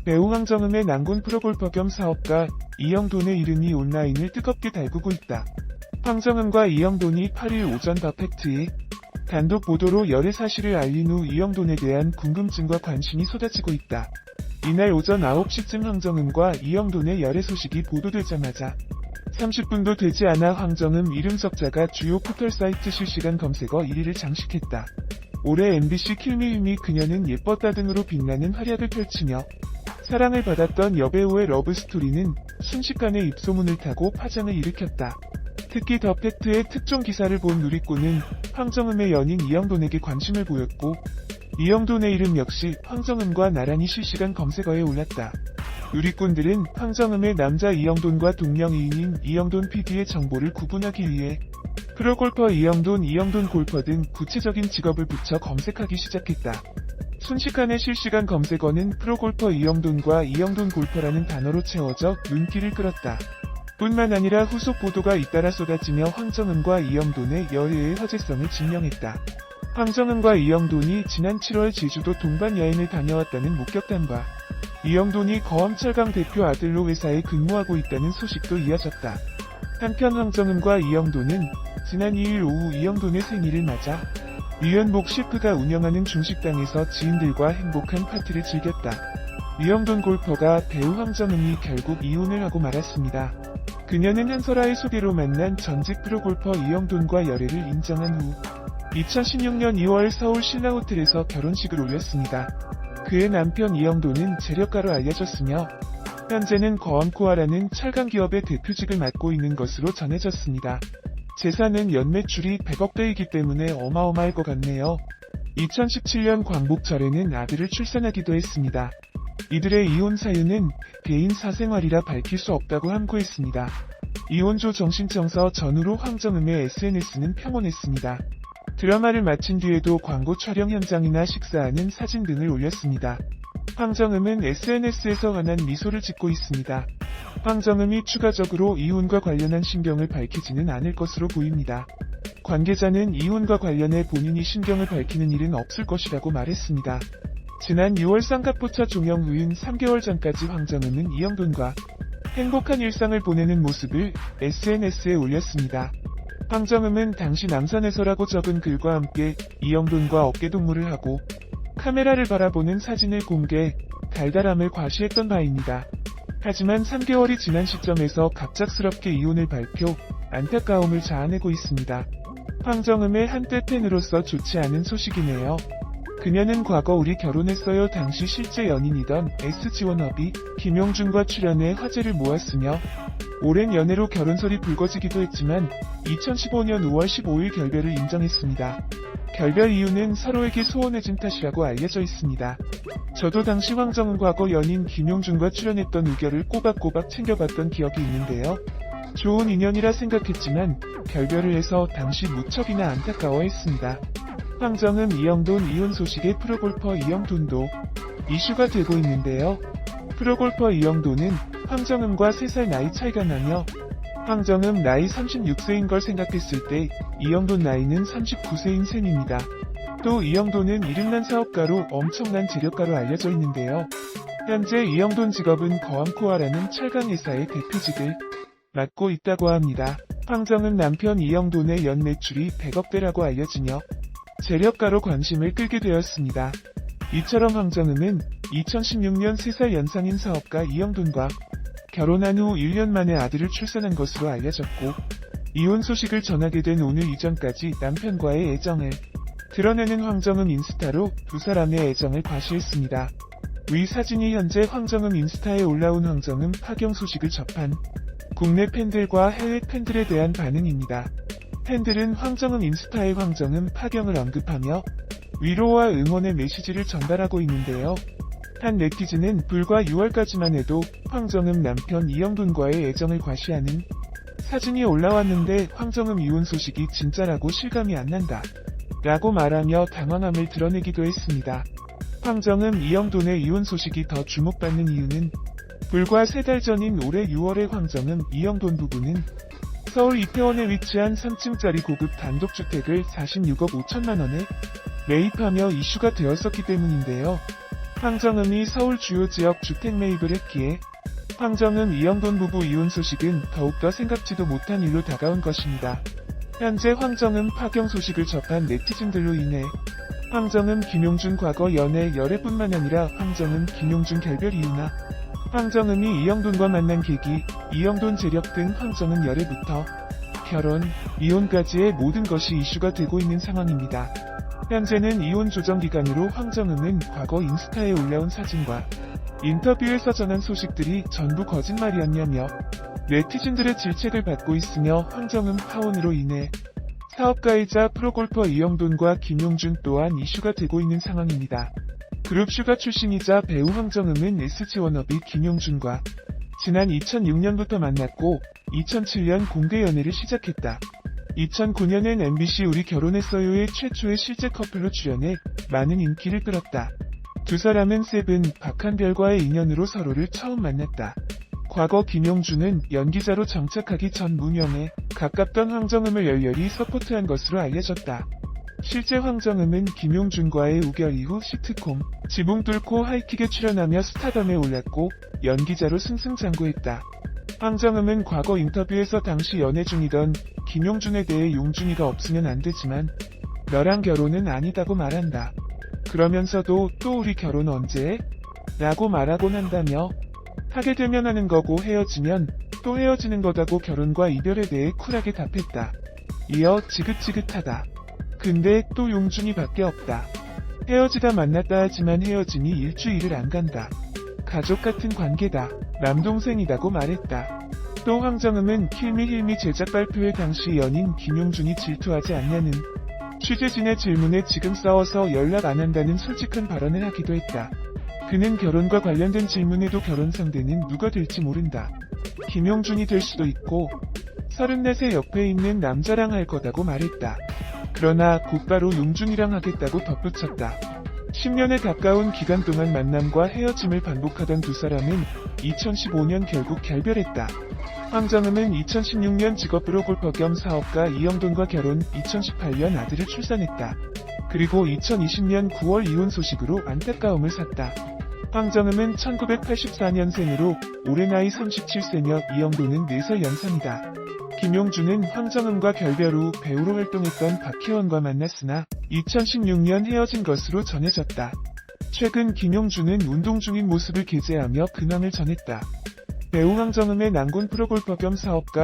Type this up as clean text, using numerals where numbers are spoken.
배우 황정음의 난군 프로골퍼 겸 사업가 이영돈의 이름이 온라인을 뜨겁게 달구고 있다. 황정음과 이영돈이 8일 오전 더 팩트에 단독 보도로 열애 사실을 알린 후 이영돈에 대한 궁금증과 관심이 쏟아지고 있다. 이날 오전 9시쯤 황정음과 이영돈의 열애 소식이 보도되자마자 30분도 되지 않아 황정음 이름 적자가 주요 포털 사이트 실시간 검색어 1위를 장식했다. 올해 MBC 킬미유미 그녀는 예뻤다 등으로 빛나는 활약을 펼치며 사랑을 받았던 여배우의 러브스토리는 순식간에 입소문을 타고 파장을 일으켰다. 특히 더 팩트의 특종 기사를 본 누리꾼은 황정음의 연인 이영돈에게 관심을 보였고 이영돈의 이름 역시 황정음과 나란히 실시간 검색어에 올랐다. 누리꾼들은 황정음의 남자 이영돈과 동명이인인 이영돈 PD의 정보를 구분하기 위해 프로골퍼 이영돈, 이영돈 골퍼 등 구체적인 직업을 붙여 검색하기 시작했다. 순식간에 실시간 검색어는 프로골퍼 이영돈과 이영돈 골퍼라는 단어로 채워져 눈길을 끌었다. 뿐만 아니라 후속 보도가 잇따라 쏟아지며 황정음과 이영돈의 열애의 화제성을 증명했다. 황정음과 이영돈이 지난 7월 제주도 동반 여행을 다녀왔다는 목격담과 이영돈이 거암철강 대표 아들로 회사에 근무하고 있다는 소식도 이어졌다. 한편 황정음과 이영돈은 지난 2일 오후 이영돈의 생일을 맞아 유연복 셰프가 운영하는 중식당에서 지인들과 행복한 파티를 즐겼다. 이영돈 골퍼가 배우 황정음이 결국 이혼을 하고 말았습니다. 그녀는 한설아의 소개로 만난 전직 프로골퍼 이영돈과 열애를 인정한 후 2016년 2월 서울 신라호텔에서 결혼식을 올렸습니다. 그의 남편 이영돈은 재력가로 알려졌으며 현재는 거암코아라는 철강기업의 대표직을 맡고 있는 것으로 전해졌습니다. 재산은 연매출이 100억대이기 때문에 어마어마할 것 같네요. 2017년 광복절에는 아들을 출산하기도 했습니다. 이들의 이혼 사유는 개인 사생활이라 밝힐 수 없다고 함구했습니다. 이혼조 정신청서 전후로 황정음의 SNS는 평온했습니다. 드라마를 마친 뒤에도 광고 촬영 현장이나 식사하는 사진 등을 올렸습니다. 황정음은 SNS에서 환한 미소를 짓고 있습니다. 황정음이 추가적으로 이혼과 관련한 신경을 밝히지는 않을 것으로 보입니다. 관계자는 이혼과 관련해 본인이 신경을 밝히는 일은 없을 것이라고 말했습니다. 지난 6월 쌍꺼포차 종영 후인 3개월 전까지 황정음은 이영돈과 행복한 일상을 보내는 모습을 SNS에 올렸습니다. 황정음은 당시 남산에서라고 적은 글과 함께 이영돈과 어깨동무를 하고 카메라를 바라보는 사진을 공개, 달달함을 과시했던 바입니다. 하지만 3개월이 지난 시점에서 갑작스럽게 이혼을 발표, 안타까움을 자아내고 있습니다. 황정음의 한때 팬으로서 좋지 않은 소식이네요. 그녀는 과거 우리 결혼했어요 당시 실제 연인이던 SG워너비 김용준과 출연해 화제를 모았으며 오랜 연애로 결혼설이 불거지기도 했지만 2015년 5월 15일 결별을 인정했습니다. 결별 이유는 서로에게 소원해진 탓이라고 알려져 있습니다. 저도 당시 황정음 과거 연인 김용준과 출연했던 우결을 꼬박꼬박 챙겨봤던 기억이 있는데요. 좋은 인연이라 생각했지만 결별을 해서 당시 무척이나 안타까워했습니다. 황정음, 이영돈 이혼 소식에 프로골퍼 이영돈도 이슈가 되고 있는데요. 프로골퍼 이영돈은 황정음과 3살 나이 차이가 나며 황정음 나이 36세인 걸 생각했을 때 이영돈 나이는 39세인 셈입니다. 또 이영돈은 이름난 사업가로 엄청난 재력가로 알려져 있는데요. 현재 이영돈 직업은 거암코아라는 철강회사의 대표직을 맡고 있다고 합니다. 황정음 남편 이영돈의 연매출이 100억대라고 알려지며 재력가로 관심을 끌게 되었습니다. 이처럼 황정음은 2016년 3살 연상인 사업가 이영돈과 결혼한 후 1년 만에 아들을 출산한 것으로 알려졌고 이혼 소식을 전하게 된 오늘 이전까지 남편과의 애정을 드러내는 황정음 인스타로 두 사람의 애정을 과시했습니다. 위 사진이 현재 황정음 인스타에 올라온 황정음 파경 소식을 접한 국내 팬들과 해외 팬들에 대한 반응입니다. 팬들은 황정음 인스타에 황정음 파경을 언급하며 위로와 응원의 메시지를 전달하고 있는데요. 한 네티즌은 불과 6월까지만 해도 황정음 남편 이영돈과의 애정을 과시하는 사진이 올라왔는데 황정음 이혼 소식이 진짜라고 실감이 안 난다 라고 말하며 당황함을 드러내기도 했습니다. 황정음 이영돈의 이혼 소식이 더 주목받는 이유는 불과 3달 전인 올해 6월에 황정음 이영돈 부부는 서울 이태원에 위치한 3층짜리 고급 단독주택을 46억 5천만 원에 매입하며 이슈가 되었었기 때문인데요. 황정음이 서울 주요 지역 주택 매입을 했기에 황정음 이영돈 부부 이혼 소식은 더욱더 생각지도 못한 일로 다가온 것입니다. 현재 황정음 파경 소식을 접한 네티즌들로 인해 황정음 김용준 과거 연애 열애뿐만 아니라 황정음 김용준 결별 이유나 황정음이 이영돈과 만난 계기, 이영돈 재력 등 황정음 열애부터 결혼, 이혼까지의 모든 것이 이슈가 되고 있는 상황입니다. 현재는 이혼 조정 기간으로 황정음은 과거 인스타에 올라온 사진과 인터뷰에서 전한 소식들이 전부 거짓말이었냐며 네티즌들의 질책을 받고 있으며 황정음 파혼으로 인해 사업가이자 프로골퍼 이영돈과 김용준 또한 이슈가 되고 있는 상황입니다. 그룹 슈가 출신이자 배우 황정음은 SG 워너비 김용준과 지난 2006년부터 만났고 2007년 공개 연애를 시작했다. 2009년엔 MBC 우리 결혼했어요의 최초의 실제 커플로 출연해 많은 인기를 끌었다. 두 사람은 세븐, 박한별과의 인연으로 서로를 처음 만났다. 과거 김용준은 연기자로 정착하기 전 무명에 가깝던 황정음을 열렬히 서포트한 것으로 알려졌다. 실제 황정음은 김용준과의 우결 이후 시트콤 지붕 뚫고 하이킥에 출연하며 스타덤에 올랐고 연기자로 승승장구했다. 황정음은 과거 인터뷰에서 당시 연애 중이던 김용준에 대해 용준이가 없으면 안 되지만 너랑 결혼은 아니다고 말한다. 그러면서도 또 우리 결혼 언제 해? 라고 말하곤 한다며 하게 되면 하는 거고 헤어지면 또 헤어지는 거다고 결혼과 이별에 대해 쿨하게 답했다. 이어 지긋지긋하다. 근데 또 용준이 밖에 없다. 헤어지다 만났다 하지만 헤어짐이 일주일을 안 간다. 가족 같은 관계다. 남동생이라고 말했다. 또 황정음은 킬미힐미 제작 발표회 당시 연인 김용준이 질투하지 않냐는 취재진의 질문에 지금 싸워서 연락 안 한다는 솔직한 발언을 하기도 했다. 그는 결혼과 관련된 질문에도 결혼 상대는 누가 될지 모른다. 김용준이 될 수도 있고 34세 옆에 있는 남자랑 할 거다고 말했다. 그러나 곧바로 용준이랑 하겠다고 덧붙였다. 10년에 가까운 기간 동안 만남과 헤어짐을 반복하던 두 사람은 2015년 결국 결별했다. 황정음은 2016년 직업 프로골퍼 겸 사업가 이영돈과 결혼, 2018년 아들을 출산했다. 그리고 2020년 9월 이혼 소식으로 안타까움을 샀다. 황정음은 1984년생으로 올해 나이 37세며 이영돈은 4살 연상이다. 김용준은 황정음과 결별 후 배우로 활동했던 박혜원과 만났으나 2016년 헤어진 것으로 전해졌다. 최근 김용준은 운동 중인 모습을 게재하며 근황을 전했다. 배우 황정음의 난군 프로골퍼 겸 사업가